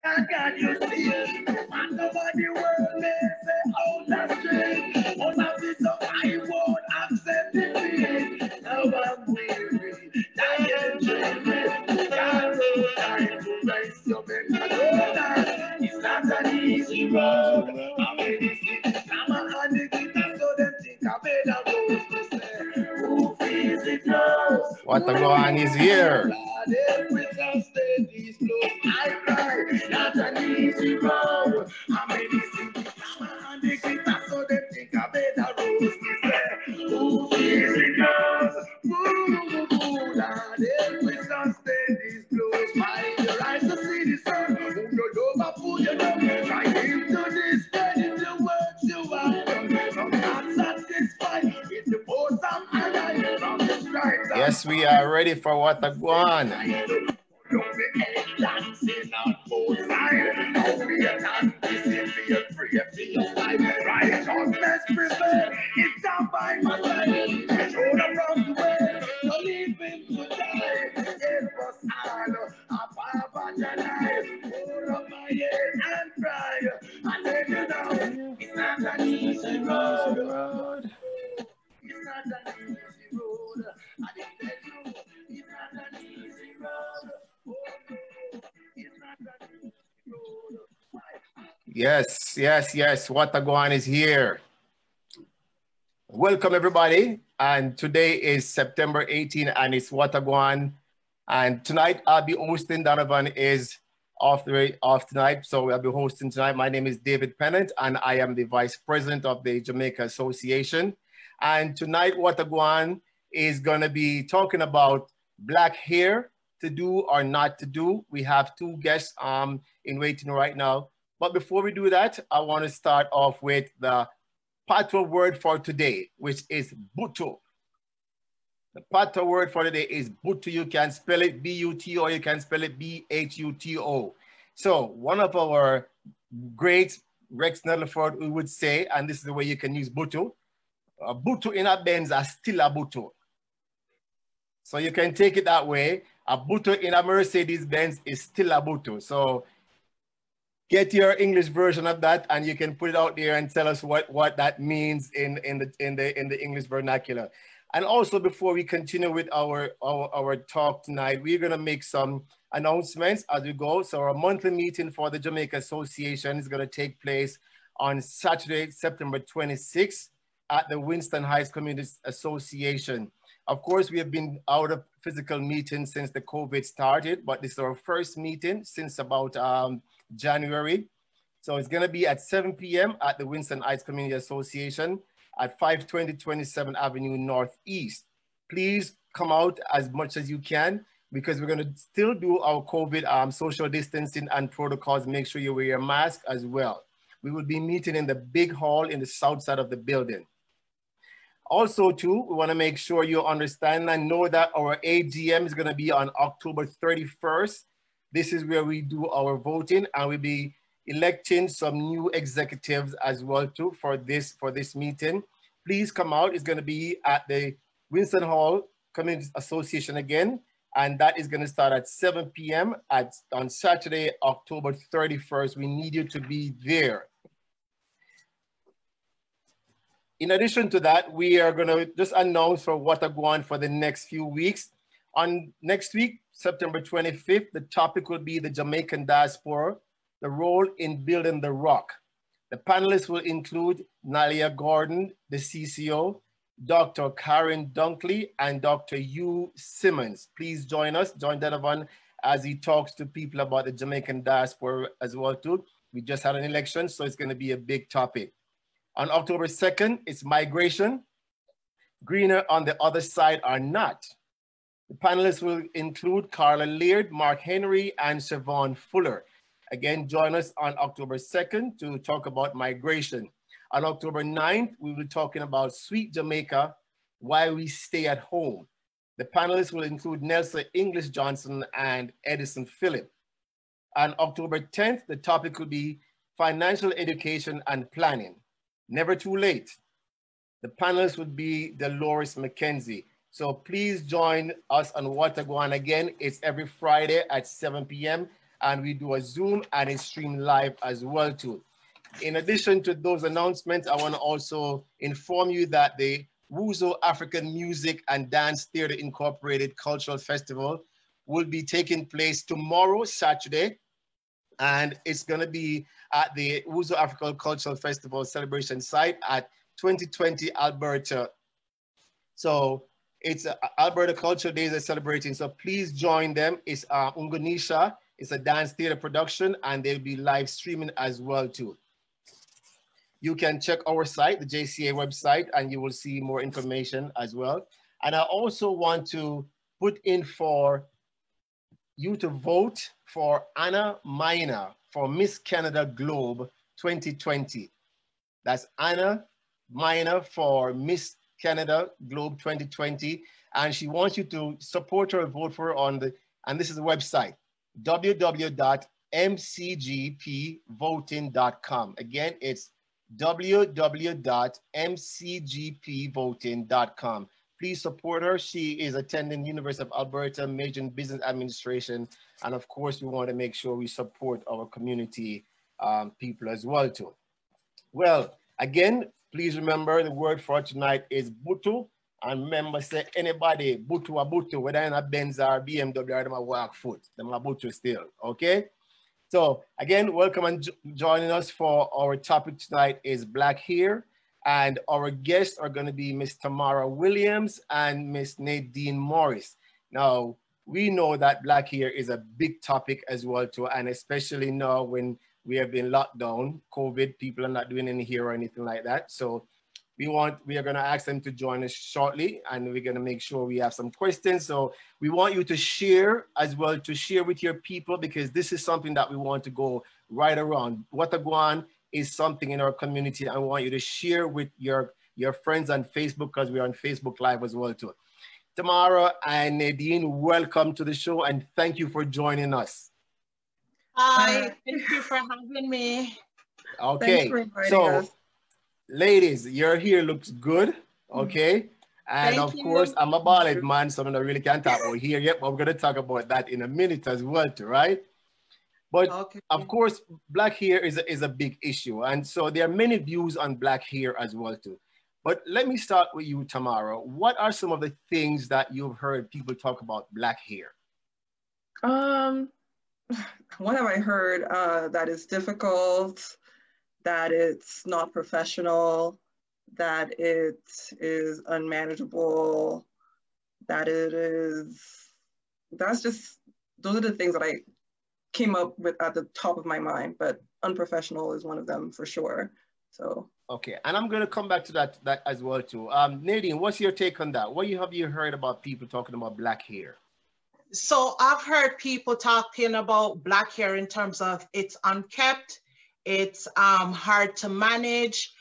I got you see, and nobody will may say, oh, that's straight. All of this, so I won't accept it. Now I'm weary, dying, dreaming. God, no time to raise your mental order. It's not an easy road. I mean, it's I'm a addict, so them think I made a road to say, who feels it knows. What the going is here. I cry, not an easy road. I mean, it's I'm a addict, so them think I made a road to say, who feels it knows. Ooh, Lord, if we sustain these close, find your eyes to see the sun. Who you love, who you love, try into this bed in the works you have done. Some not satisfied with the bones of Allah from the stripes of Yes, we are ready for what the going. don't be dancing on both sides. Don't be a dancing, feel free, feel like righteousness prevail. It's down by my side. Throw them from the way. Don't leave him to die. Help us all. Above and alive. Hold up my head and cry. I let you know. It's not an easy road. It's not an easy road. I didn't tell you. It's not an easy road. Yes, yes, yes. What the going is here. Welcome everybody. And today is September 18 and it's What a Guan. And tonight I'll be hosting. Donovan is off tonight. So I'll be hosting tonight. My name is David Pennant and I am the Vice President of the Jamaica Association. And tonight What a Guan is gonna be talking about black hair, to do or not to do. We have two guests in waiting right now. But before we do that, I want to start off with the patois word for today, which is butu. The patois word for today is butu. You can spell it B-U-T, or you can spell it B-H-U-T-O. So one of our great Rex Nettleford we would say, and this is the way you can use butu. Butu in a Benz are still a butu. So you can take it that way. A butu in a Mercedes-Benz is still a butu. So get your English version of that and you can put it out there and tell us what that means in the English vernacular. And also before we continue with our talk tonight, we're gonna make some announcements as we go. So our monthly meeting for the Jamaica Association is gonna take place on Saturday, September 26th at the Winston Heights Community Association. Of course, we have been out of physical meetings since the COVID started, but this is our first meeting since about January. So it's gonna be at 7 p.m. at the Winston Heights Community Association at 520 27th Avenue Northeast. Please come out as much as you can because we're gonna still do our COVID social distancing and protocols. Make sure you wear your mask as well. We will be meeting in the big hall in the south side of the building. Also, too, we want to make sure you understand and know that our AGM is going to be on October 31st. This is where we do our voting and we'll be electing some new executives as well, too, for this meeting. Please come out. It's going to be at the Winston Hall Community Association again, and that is going to start at 7 p.m. on Saturday, October 31st. We need you to be there. In addition to that, we are going to just announce for What a Guan for the next few weeks. On next week, September 25th, the topic will be the Jamaican diaspora, the role in building the rock. The panelists will include Nalia Gordon, the CCO, Dr. Karen Dunkley, and Dr. Hugh Simmons. Please join us, join Donovan as he talks to people about the Jamaican diaspora as well too. We just had an election, so it's going to be a big topic. On October 2nd, it's migration. Greener on the other side or not. The panelists will include Carla Leard, Mark Henry, and Siobhan Fuller. Again, join us on October 2nd to talk about migration. On October 9th, we will be talking about Sweet Jamaica, Why We Stay at Home. The panelists will include Nelson English Johnson and Edison Phillip. On October 10th, the topic will be financial education and planning. Never too late. The panelists would be Dolores McKenzie. So please join us on What a Guan again. It's every Friday at 7 p.m. and we do a Zoom and a stream live as well too. In addition to those announcements, I want to also inform you that the Wuzo African Music and Dance Theater Incorporated Cultural Festival will be taking place tomorrow, Saturday, and it's going to be at the Wuzo African Cultural Festival celebration site at 2020 Alberta. So it's Alberta Cultural Days are celebrating, so please join them. It's Unganisha, it's a dance theater production, and they'll be live streaming as well too. You can check our site, the JCA website, and you will see more information as well. And I also want to put in for you to vote for Anna Minor for Miss Canada Globe 2020. That's Anna Minor for Miss Canada Globe 2020. And she wants you to support her and vote for her on the, and this is the website, www.mcgpvoting.com. Again, it's www.mcgpvoting.com. Please support her. She is attending University of Alberta, major in business administration. And of course, we want to make sure we support our community people as well too. Well, again, please remember the word for tonight is Butu. And remember, say anybody, Butu a Butu, whether in a Benz or BMW or them a walk foot, them a Butu still, okay? So again, welcome and joining us for our topic tonight is Black Hair. And our guests are going to be Miss Tamara Williams and Miss Nadine Morris. Now, we know that Black hair is a big topic as well too, and especially now when we have been locked down, COVID, people are not doing any hair or anything like that. So we are going to ask them to join us shortly, and we're going to make sure we have some questions. So we want you to share as well, to share with your people, because this is something that we want to go right around. Wataguan is something in our community. I want you to share with your friends on Facebook, because we're on Facebook Live as well too. Tamara and Nadine, welcome to the show and thank you for joining us. Hi, thank you for having me. Okay, so ladies, your hair looks good, okay? And of course, I'm a bald man, so I really can't talk about hair yet, but we're gonna talk about that in a minute as well too, right? But of course, black hair is a big issue. And so there are many views on black hair as well too. But let me start with you, Tamara. What are some of the things that you've heard people talk about black hair? What have I heard? That it's difficult, that it's not professional, that it is unmanageable, that it is, those are the things that I came up with at the top of my mind, but unprofessional is one of them for sure. So. Okay, and I'm going to come back to that as well too. Nadine, what's your take on that? What have you heard about people talking about black hair? So I've heard people talking about black hair in terms of it's unkept, it's hard to manage.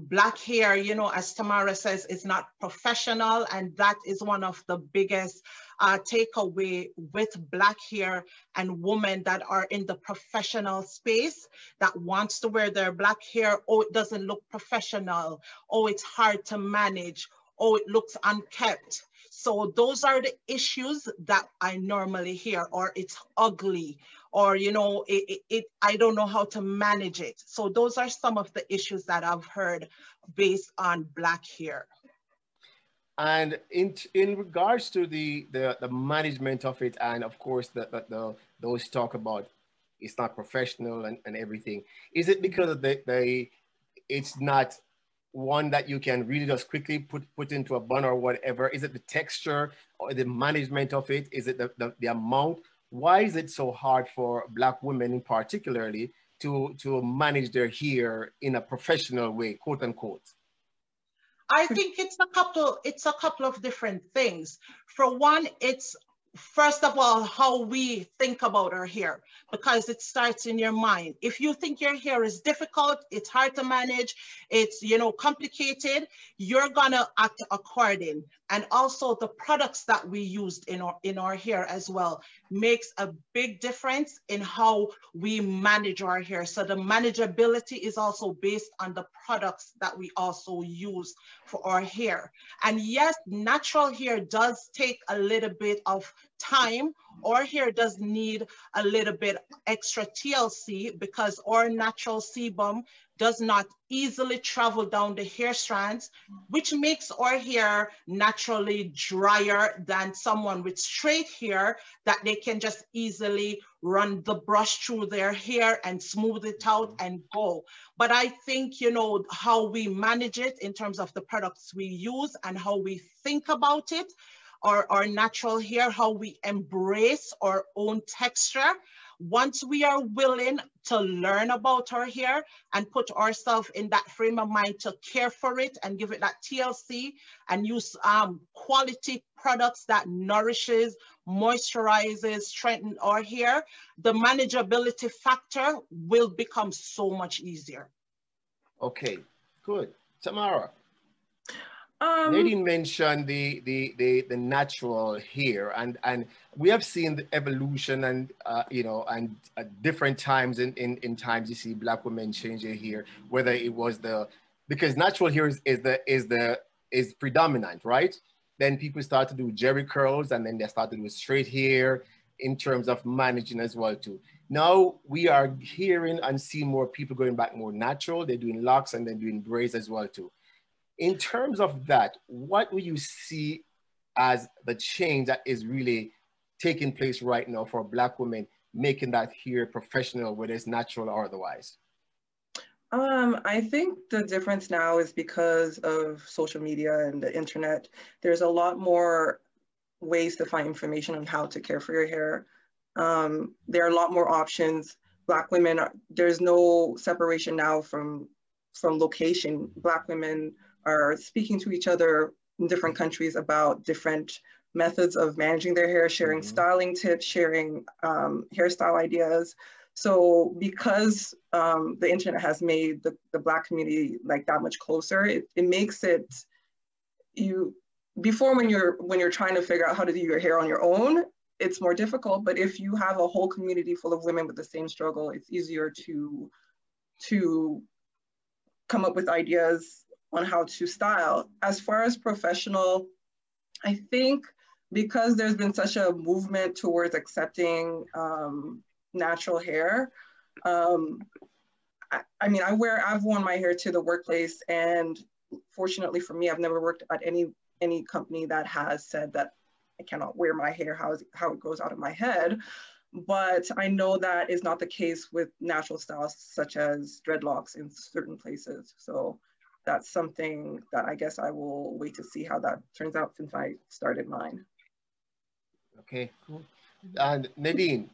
Black hair, you know, as Tamara says, it's not professional, and that is one of the biggest takeaway with black hair and women that are in the professional space that wants to wear their black hair. Oh, it doesn't look professional. Oh, it's hard to manage. Oh, it looks unkept. So those are the issues that I normally hear, or it's ugly, or, you know, I don't know how to manage it. So those are some of the issues that I've heard based on black hair. And in regards to the management of it, and of course those talk about it's not professional and everything, is it because of it's not one that you can really just quickly put into a bun or whatever? Is it the texture or the management of it? Is it the amount? Why is it so hard for black women in particularly to manage their hair in a professional way, quote unquote? I think it's a couple of different things. For one, it's first of all how we think about our hair, because it starts in your mind. If you think your hair is difficult, it's hard to manage, it's, you know, complicated, you're gonna act according. And also the products that we used in our hair as well makes a big difference in how we manage our hair. So the manageability is also based on the products that we also use for our hair. And yes, natural hair does take a little bit of time, our hair does need a little bit extra TLC because our natural sebum does not easily travel down the hair strands, which makes our hair naturally drier than someone with straight hair that they can just easily run the brush through their hair and smooth it out and go. But I think, you know, how we manage it in terms of the products we use and how we think about it, our natural hair, how we embrace our own texture. Once we are willing to learn about our hair and put ourselves in that frame of mind to care for it and give it that TLC and use quality products that nourishes, moisturizes, strengthens our hair, the manageability factor will become so much easier. Okay, good. Tamara. Nadine mentioned the natural hair, and we have seen the evolution and you know, and at different times in times you see Black women change their hair, whether it was because natural hair is predominant, right? Then people start to do jerry curls, and then they start to do straight hair in terms of managing as well too. Now we are hearing and seeing more people going back more natural. They're doing locks and then doing braids as well too. In terms of that, what will you see as the change that is really taking place right now for Black women making that hair professional, whether it's natural or otherwise? I think the difference now is because of social media and the internet. There's a lot more ways to find information on how to care for your hair. There are a lot more options. Black women, there's no separation now from location. Black women are speaking to each other in different countries about different methods of managing their hair, sharing styling tips, sharing hairstyle ideas. So because the internet has made the Black community like that much closer, it makes it, before when you're trying to figure out how to do your hair on your own, it's more difficult. But if you have a whole community full of women with the same struggle, it's easier to come up with ideas on how to style. As far as professional, I think because there's been such a movement towards accepting natural hair, I mean, I've worn my hair to the workplace, and fortunately for me, I've never worked at any company that has said that I cannot wear my hair how it goes out of my head. But I know that is not the case with natural styles such as dreadlocks in certain places. So that's something that I guess I will wait to see how that turns out since I started mine. Okay, cool. And Nadine,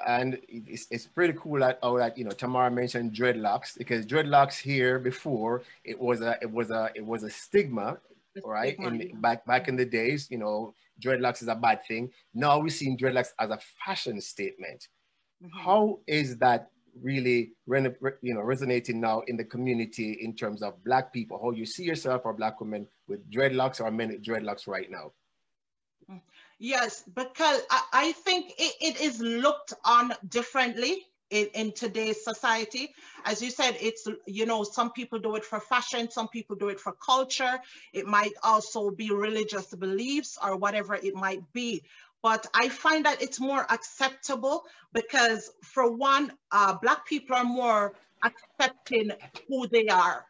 and it's pretty cool that you know, Tamara mentioned dreadlocks, because dreadlocks here before it was a stigma, right? Back in the days, you know, dreadlocks is a bad thing. Now we're seeing dreadlocks as a fashion statement. How is that really resonating now in the community in terms of Black people, how you see yourself or Black women with dreadlocks or men with dreadlocks right now? Yes, because I think it is looked on differently in today's society. As you said, it's, you know, some people do it for fashion, some people do it for culture. It might also be religious beliefs or whatever it might be. But I find that it's more acceptable because, for one, Black people are more accepting who they are,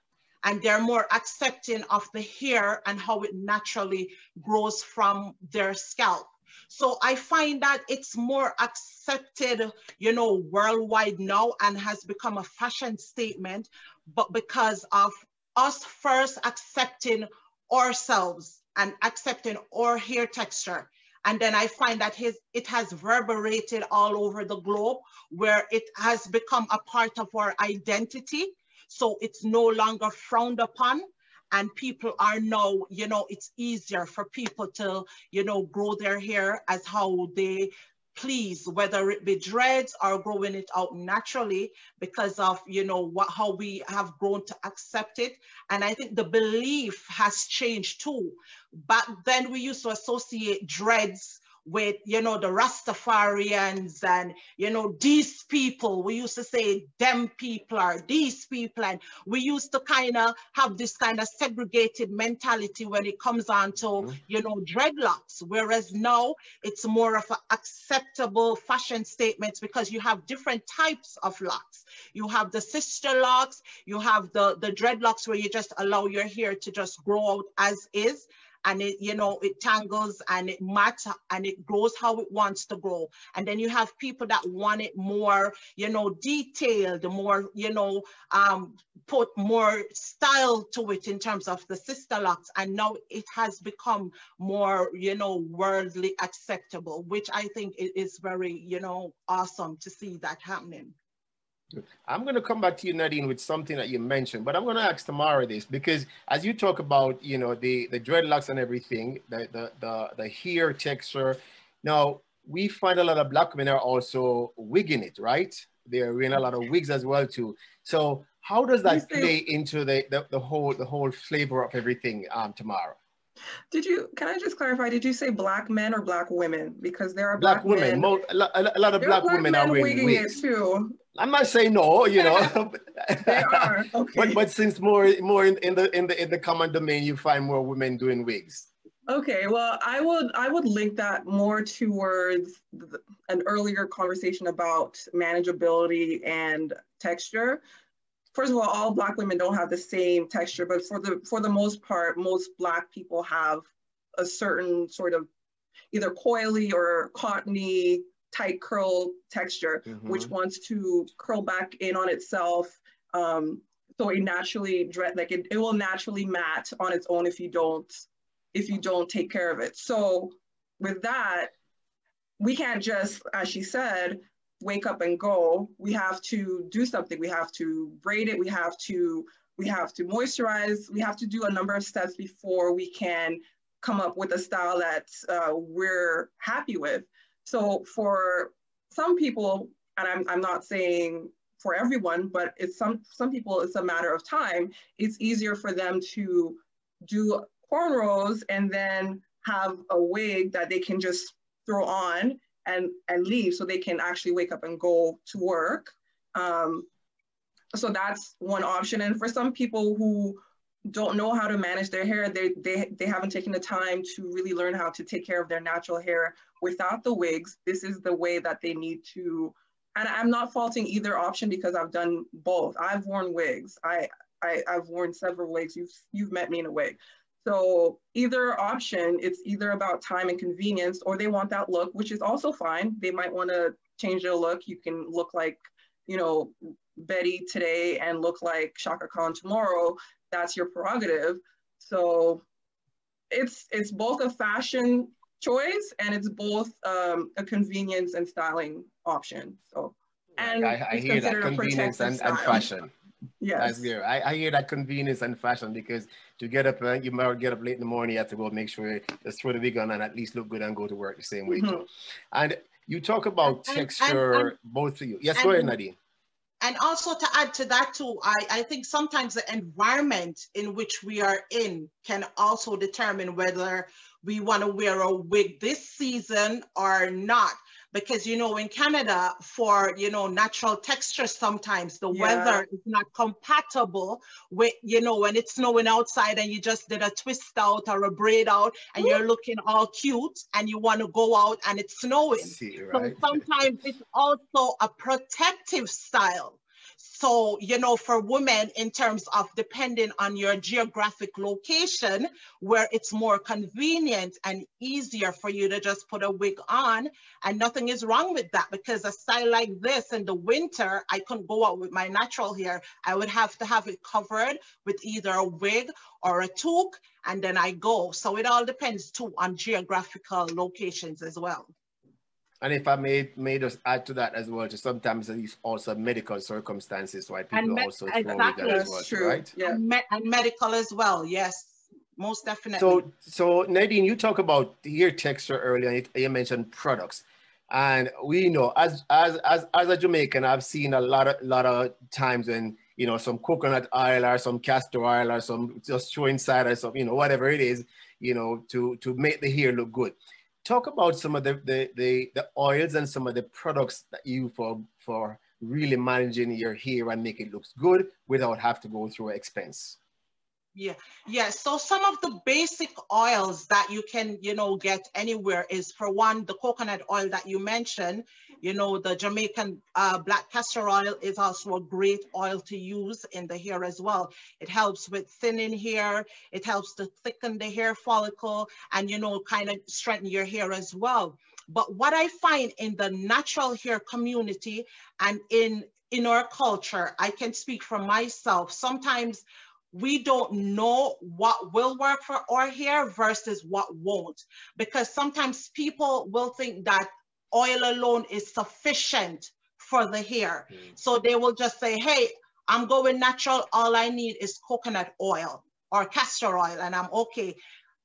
and they're more accepting of the hair and how it naturally grows from their scalp. So I find that it's more accepted, you know, worldwide now, and has become a fashion statement, but because of us first accepting ourselves and accepting our hair texture. And then I find that it has reverberated all over the globe, where it has become a part of our identity. So it's no longer frowned upon, and people are now, you know, it's easier for people to, you know, grow their hair as how they please, whether it be dreads or growing it out naturally, because of, you know, how we have grown to accept it. And I think the belief has changed too. Back then we used to associate dreads with, you know, the Rastafarians and, you know, these people. We used to say them people are these people. And we used to kind of have this kind of segregated mentality when it comes on to, you know, dreadlocks. Whereas now it's more of an acceptable fashion statement because you have different types of locks. You have the sister locks, you have the dreadlocks where you just allow your hair to just grow out as is. And it, you know, it tangles and it mats and it grows how it wants to grow. And then you have people that want it more, you know, detailed, more, you know, put more style to it in terms of the sister locks. And now it has become more, you know, worldly acceptable, which I think is very, you know, awesome to see that happening. I'm going to come back to you, Nadine, with something that you mentioned, but I'm going to ask Tamara this because as you talk about, you know, the dreadlocks and everything, the hair texture. Now, we find a lot of Black women are also wigging it, right? They're wearing a lot of wigs as well too. So how does that play into the whole flavor of everything, Tamara? Can I just clarify, did you say Black men or Black women? Because there are Black women. A lot of Black women are wearing wigs. It too. I'm not saying no, you know. They are, okay. But since more in the common domain, you find more women doing wigs. Okay, well, I would link that more towards an earlier conversation about manageability and texture. First of all Black women don't have the same texture, but for the most part, most Black people have a certain sort of either coily or cottony tight curl texture, which wants to curl back in on itself. So it naturally, it will naturally mat on its own if you don't take care of it. So with that, we can't just, as she said, wake up and go. We have to do something. We have to braid it. We have to moisturize. We have to do a number of steps before we can come up with a style that we're happy with. So for some people, and I'm not saying for everyone, but it's some people, it's a matter of time. It's easier for them to do cornrows and then have a wig that they can just throw on and leave, so they can actually wake up and go to work. So that's one option. And for some people who don't know how to manage their hair, they haven't taken the time to really learn how to take care of their natural hair without the wigs. This is the way that they need to, and I'm not faulting either option because I've done both. I've worn wigs. I've worn several wigs. You've met me in a wig. So either option, it's either about time and convenience, or they want that look, which is also fine. They might want to change their look. You can look like, you know, Betty today and look like Chaka Khan tomorrow. That's your prerogative. So it's both a fashion choice and it's both a convenience and styling option. So, and I hear that convenience and fashion. Yes. That's good. I hear that convenience and fashion, because to get up, you might get up late in the morning, you have to go make sure just throw the wig on and at least look good and go to work the same way too. And you talk about texture, both of you. Yes, go ahead, Nadine. And also to add to that too, I think sometimes the environment in which we are in can also determine whether we want to wear a wig this season or not. Because, you know, in Canada, for, you know, natural texture, sometimes the weather is not compatible with, you know, when it's snowing outside and you just did a twist out or a braid out and you're looking all cute and you want to go out and it's snowing. So sometimes it's also a protective style. So, you know, for women, in terms of depending on your geographic location, where it's more convenient and easier for you to just put a wig on, and nothing is wrong with that, because a style like this in the winter, I couldn't go out with my natural hair. I would have to have it covered with either a wig or a toque, and then I go. So it all depends too on geographical locations as well. And if I may just add to that as well, just sometimes there's also medical circumstances why people also throw exactly. as well, true. Right? Yeah. And medical as well, yes, most definitely. So Nadine, you talk about hair texture earlier, and you mentioned products, and we know as a Jamaican, I've seen a lot of times when, you know, some coconut oil or some castor oil or some just throw inside or some, you know, whatever it is, you know, to make the hair look good. talk about some of the oils and some of the products that you for really managing your hair and make it look good without have to go through expense. Yeah, yeah. So some of the basic oils that you can, get anywhere is, for one, the coconut oil that you mentioned. The Jamaican black castor oil is also a great oil to use in the hair as well. It helps with thinning hair. It helps to thicken the hair follicle and, kind of strengthen your hair as well. But what I find in the natural hair community and in our culture, I can speak for myself. Sometimes we don't know what will work for our hair versus what won't. Because sometimes people will think that oil alone is sufficient for the hair. So they will just say, hey, I'm going natural. All I need is coconut oil or castor oil, and I'm okay.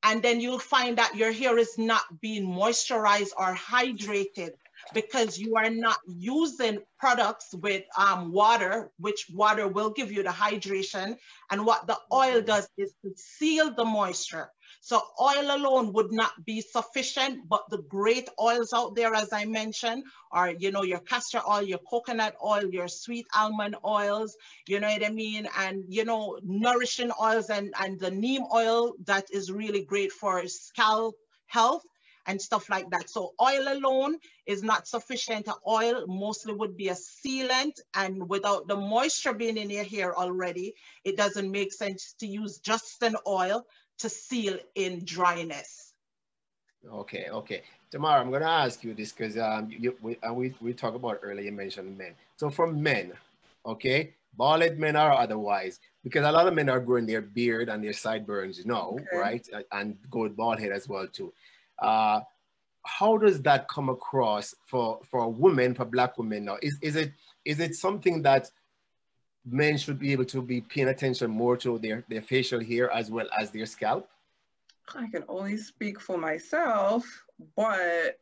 And then you'll find that your hair is not being moisturized or hydrated because you are not using products with water, which water will give you the hydration. And what the oil does is to seal the moisture. So oil alone would not be sufficient, but the great oils out there, as I mentioned, are, your castor oil, your coconut oil, your sweet almond oils, you know what I mean? And, nourishing oils and the neem oil that is really great for scalp health and stuff like that. So oil alone is not sufficient. Oil mostly would be a sealant, and without the moisture being in your hair already, it doesn't make sense to use just an oil to seal in dryness. Okay. Tamara, I'm going to ask you this because we talked about earlier, you mentioned men. So for men, okay, bald men or otherwise, because a lot of men are growing their beard and their sideburns, right? And go with bald head as well too. How does that come across for women, for Black women now? Is it something that men should be able to be paying attention more to their facial hair as well as their scalp? I can only speak for myself, but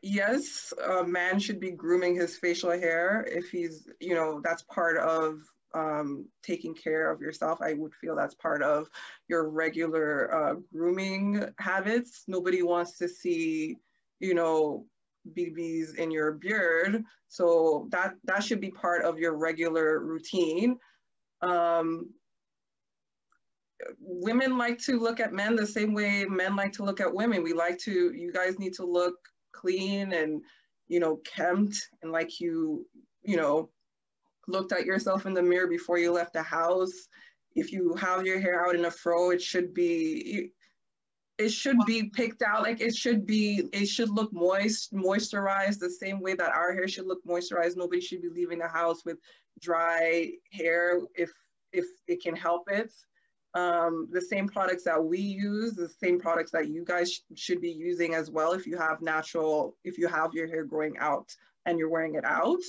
yes, a man should be grooming his facial hair if he's, that's part of taking care of yourself. I would feel that's part of your regular grooming habits. Nobody wants to see, BBs in your beard. So that should be part of your regular routine. Women like to look at men the same way men like to look at women. You guys need to look clean and, kempt, and like you looked at yourself in the mirror before you left the house. If you have your hair out in a fro, it should be picked out. Like it should look moisturized the same way that our hair should look moisturized. Nobody should be leaving the house with dry hair if it can help it. The same products that we use, the same products that you guys should be using as well if you have your hair growing out and you're wearing it out.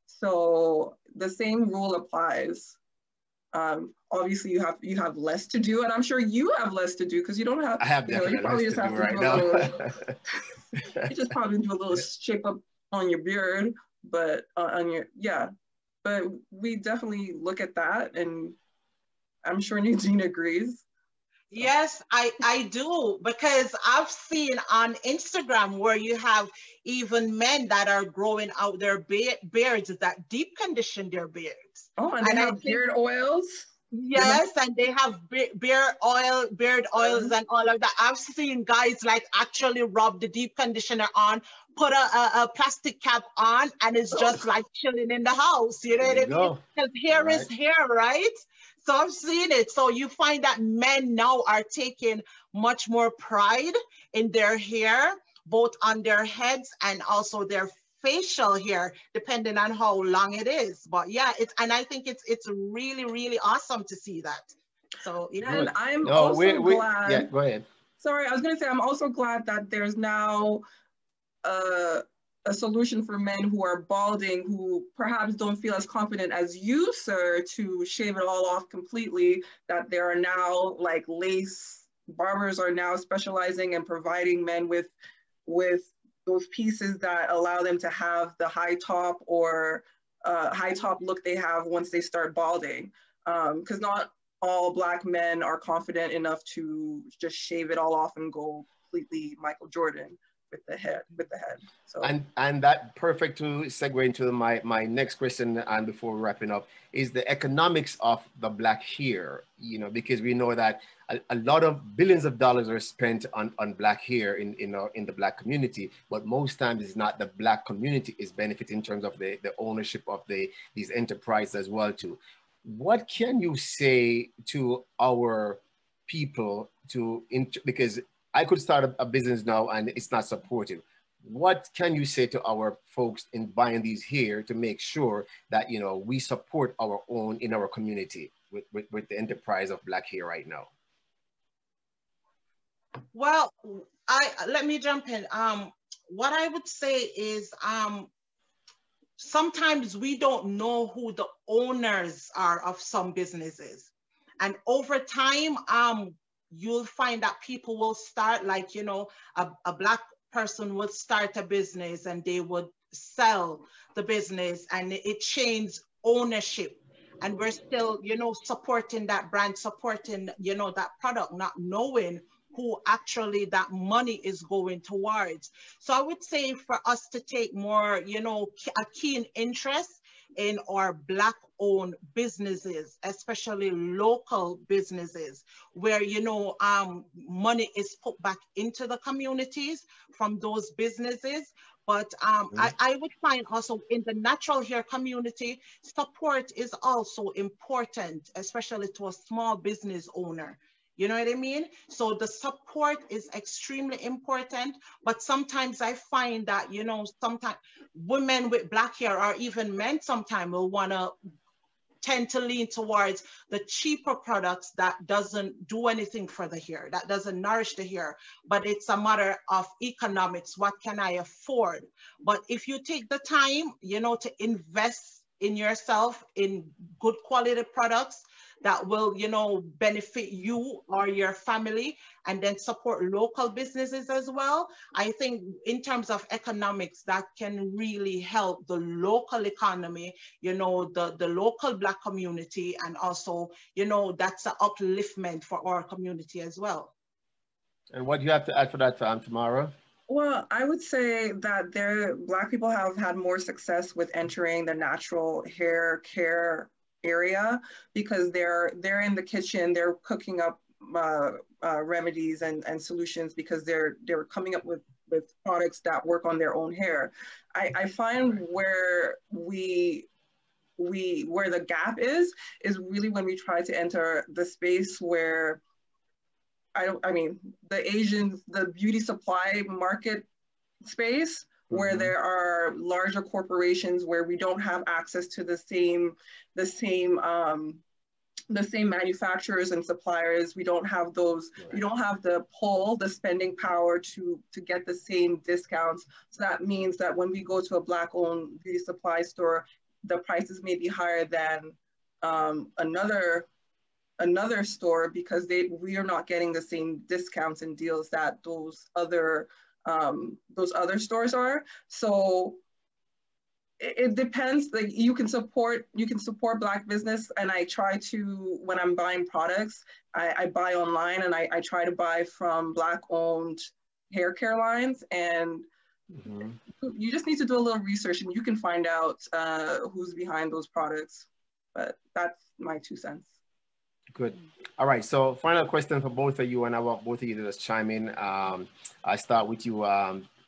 So the same rule applies. Obviously you have less to do, and I'm sure you have less to do because you don't have. I have definitely less to do right now. You just probably do a little shape up on your beard, but but we definitely look at that, and I'm sure Nadine agrees. Yes, I do, because I've seen on Instagram where you have even men that are growing out their beards that deep condition their beards. Oh, and they have beard oils? Yes, and they have beard oils and all of that. I've seen guys like actually rub the deep conditioner on, put a plastic cap on, and it's just like chilling in the house. You know what I mean? Because hair is hair, right? So I've seen it. So you find that men now are taking much more pride in their hair, both on their heads and also their facial hair, depending on how long it is. But yeah, and I think it's really, really awesome to see that. So yeah. And I'm glad. Yeah, go ahead. Sorry, I was going to say, I'm also glad that there's now a solution for men who are balding, who perhaps don't feel as confident as you, sir, to shave it all off completely, that there are now like lace barbers are now specializing and providing men with those pieces that allow them to have the high top or high top look they have once they start balding. Because not all Black men are confident enough to just shave it all off and go completely Michael Jordan. the head. So and that perfect to segue into my next question, and before wrapping up, is the economics of the black hair, you know, because we know that a lot of billions of dollars are spent on black hair in the black community, but most times it's not the black community is benefiting in terms of the ownership of these enterprises as well too. What can you say to our people because I could start a business now and it's not supported. What can you say to our folks in buying these here to make sure that, you know, we support our own in our community with the enterprise of black hair right now? Well, let me jump in. What I would say is sometimes we don't know who the owners are of some businesses. And over time, you'll find that people will start, like, you know, a black person would start a business and they would sell the business and it changed ownership. And we're still, you know, supporting that brand, supporting, you know, that product, not knowing who actually that money is going towards. So I would say for us to take more, you know, a keen interest in our black owned businesses, especially local businesses, where, you know, money is put back into the communities from those businesses. But I would find also in the natural hair community, support is also important, especially to a small business owner. You know what I mean? So the support is extremely important, but sometimes I find that, you know, sometimes women with black hair or even men sometimes will want to tend to lean towards the cheaper products that doesn't do anything for the hair, that doesn't nourish the hair, but it's a matter of economics. What can I afford? But if you take the time, you know, to invest in yourself in good quality products that will, you know, benefit you or your family, and then support local businesses as well. I think in terms of economics, that can really help the local economy, you know, the local black community, and also, you know, that's an upliftment for our community as well. And what do you have to add for that, Tamara? Well, I would say that black people have had more success with entering the natural hair care area because they're in the kitchen, they're cooking up remedies and solutions because they're coming up with products that work on their own hair. I find where where the gap is really when we try to enter the space where the beauty supply market space, where there are larger corporations where we don't have access to the same manufacturers and suppliers. We don't have those, we don't have the spending power to get the same discounts. So that means that when we go to a black owned beauty supply store, the prices may be higher than another store because we are not getting the same discounts and deals that those other stores are. So it depends. Like you can support black business, and I try to, when I'm buying products, I buy online, and I try to buy from black owned hair care lines, and you just need to do a little research and you can find out who's behind those products. But that's my 2 cents. Good. All right. So final question for both of you, and I want both of you to just chime in. I start with you,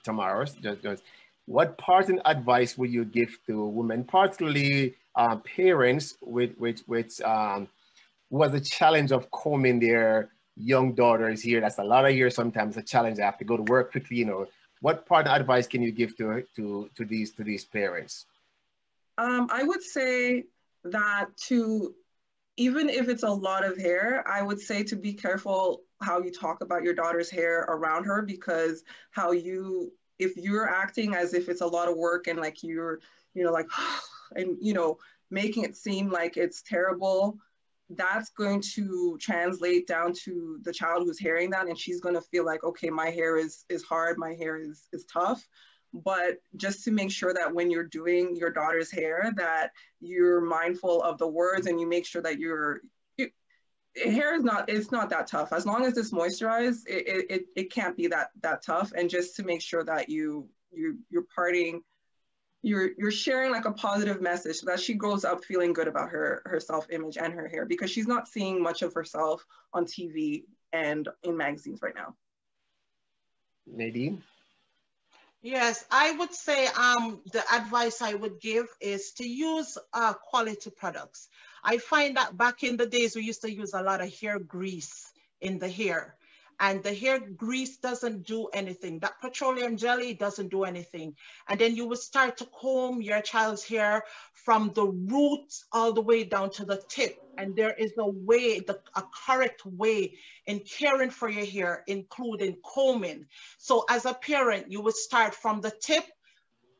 Tamara. Just what parting advice would you give to women, particularly parents with who has the challenge of combing their young daughters' hair? That's a lot of hair. Sometimes a challenge. They have to go to work quickly. You know, what part of advice can you give to these parents? I would say that even if it's a lot of hair, I would say to be careful how you talk about your daughter's hair around her, because if you're acting as if it's a lot of work and like you're, you know, like, and, you know, making it seem like it's terrible, that's going to translate down to the child who's hearing that. And she's going to feel like, okay, my hair is hard, my hair is tough. But just to make sure that when you're doing your daughter's hair, that you're mindful of the words and you make sure that hair is not, it's not that tough. As long as it's moisturized, it can't be that tough. And just to make sure that you're parting, you're sharing like a positive message so that she grows up feeling good about her self-image and her hair, because she's not seeing much of herself on TV and in magazines right now. Nadine? Yes, I would say the advice I would give is to use quality products. I find that back in the days, we used to use a lot of hair grease in the hair. And the hair grease doesn't do anything. That petroleum jelly doesn't do anything. And then you would start to comb your child's hair from the roots all the way down to the tip. And there is a way, a correct way in caring for your hair, including combing. So as a parent, you would start from the tip,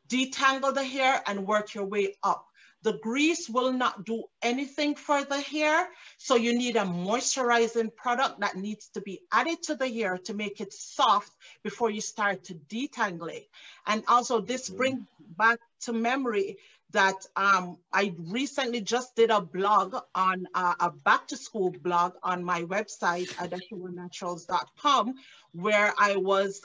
detangle the hair, and work your way up. The grease will not do anything for the hair, so you need a moisturizing product that needs to be added to the hair to make it soft before you start to detangle it. And also this brings back to memory that I recently just did a blog on a back to school blog on my website, adeshuanaturals.com, where I was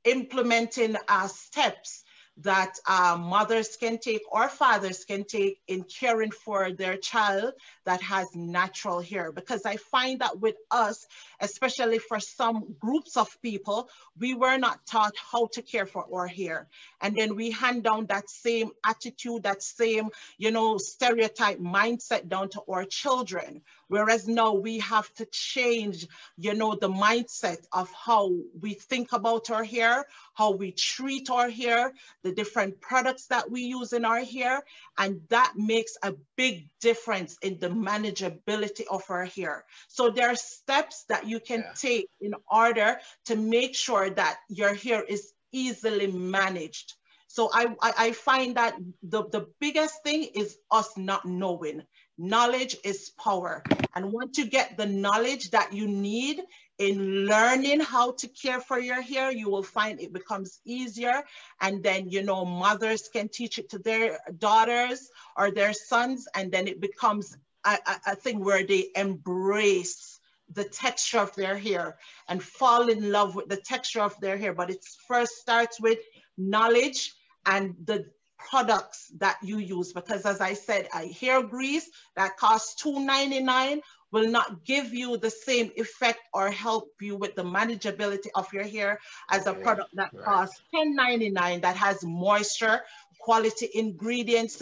implementing steps that mothers can take or fathers can take in caring for their child that has natural hair. Because I find that with us, especially for some groups of people, we were not taught how to care for our hair. And then we hand down that same attitude, that same, you know, stereotype mindset down to our children. Whereas now we have to change, you know, the mindset of how we think about our hair, how we treat our hair, the different products that we use in our hair, and that makes a big difference in the manageability of our hair. So there are steps that you can take in order to make sure that your hair is easily managed. So I find that the biggest thing is us not knowing. Knowledge is power. And once you get the knowledge that you need in learning how to care for your hair, you will find it becomes easier. And then, you know, mothers can teach it to their daughters or their sons. And then it becomes a thing where they embrace the texture of their hair and fall in love with the texture of their hair. But it first starts with knowledge and the products that you use, because as I said, a hair grease that costs $2.99 will not give you the same effect or help you with the manageability of your hair as a product that costs $10.99 that has moisture, quality ingredients,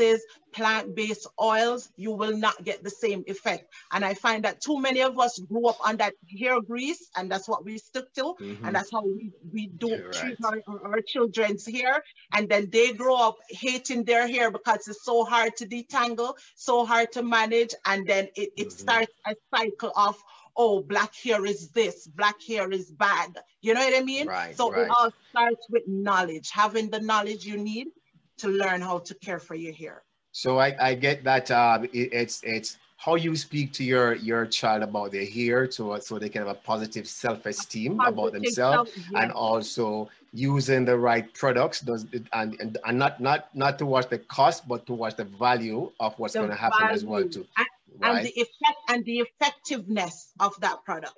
plant-based oils. You will not get the same effect. And I find that too many of us grew up on that hair grease, and that's what we stick to. And that's how we do treat our children's hair. And then they grow up hating their hair because it's so hard to detangle, so hard to manage. And then it starts a cycle of, oh, black hair is this, black hair is bad. You know what I mean? So it all starts with knowledge, having the knowledge you need to learn how to care for your hair. So I get that it's how you speak to your child about their hair, so they can have a positive self-esteem about themselves, and also using the right products, and not to watch the cost, but to watch the value of what's going to happen as well too. And the effect and the effectiveness of that product.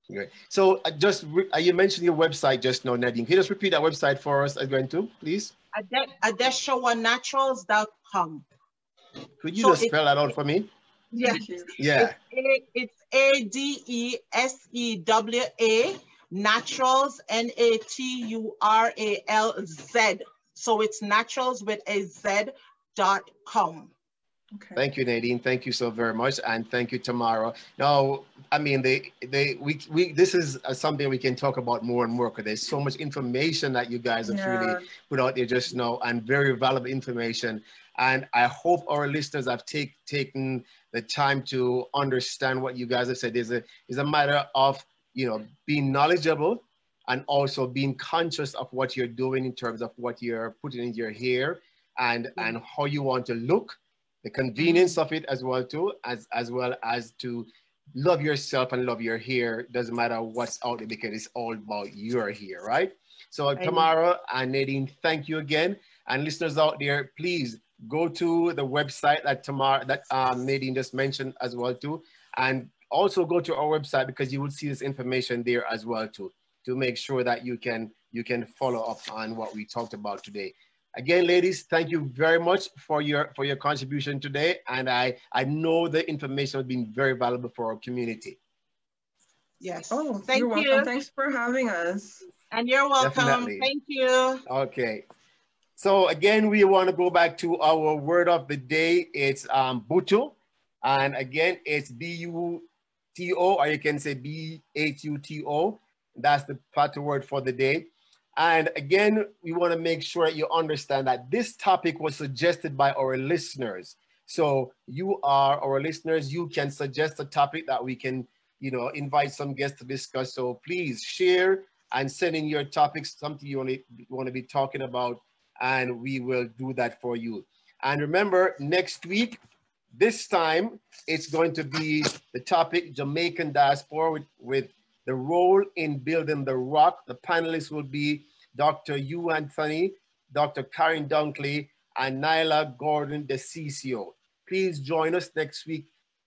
Great. So you mentioned your website just now, Nadine. Can you just repeat that website for us again too, please? adeshuanaturals.com. Could you just spell that out for me? Yes. Yeah. It's ADESEWA naturals, NATURALZ. So it's naturals with a Z.com. Okay. Thank you, Nadine. Thank you so very much, and thank you, Tamara. Now, I mean, this is something we can talk about more and more, because there's so much information that you guys have really put out there just now, and very valuable information. And I hope our listeners have taken the time to understand what you guys have said. It's a matter of, you know, being knowledgeable and also being conscious of what you're doing in terms of what you're putting in your hair, and how you want to look. The convenience of it as well too, as well as to love yourself and love your hair. Doesn't matter what's out there, because it's all about your hair, right? So Tamara and Nadine, thank you again. And listeners out there, please go to the website that Nadine just mentioned as well too, and also go to our website because you will see this information there as well too, to make sure that you can follow up on what we talked about today. Again, ladies, thank you very much for your contribution today. And I know the information has been very valuable for our community. Yes. Oh, thank you're welcome. you. Thanks for having us. And you're welcome. Definitely. Thank you. Okay. So again, we want to go back to our word of the day. It's Buto. And again, it's B-U-T-O, or you can say B-H-U-T-O. That's the Patois word for the day. And again, we want to make sure that you understand that this topic was suggested by our listeners. So you are our listeners. You can suggest a topic that we can, invite some guests to discuss. So please share and send in your topics, something you want to be talking about, and we will do that for you. And remember, next week, this time, it's going to be the topic Jamaican diaspora with the role in building the rock. The panelists will be Dr. Hugh Anthony, Dr. Karen Dunkley, and Nyla Gordon DeCiccio. Please join us next week,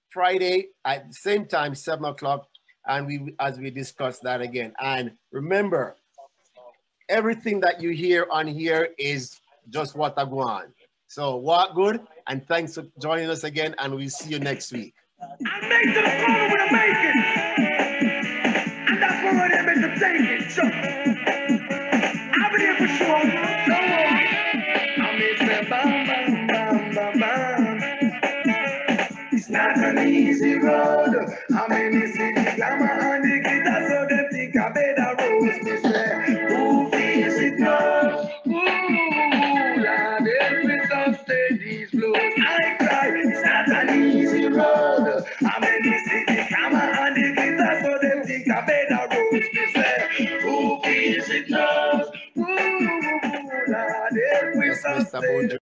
Friday at the same time, 7 o'clock, and as we discuss that again. And remember, everything that you hear on here is just Watagwan. So walk good, and thanks for joining us again, and we'll see you next week. I make to the corner with a bacon. And that's where they make them take it. So I'll be there for sure. Don't worry. I miss them bam, bam, bam, bam, bam. It's not an easy road. I mean, it's in the glamour and the glitter, so they think I better road. They say, who feels it now? Ooh, Lord, every Thursday these blues. I cry, it's not an easy road. I mean, it's in the glamour and the glitter, so they think I better road. They say, who feels it now? Ooh, Lord, every Yes, Mr. Thursday.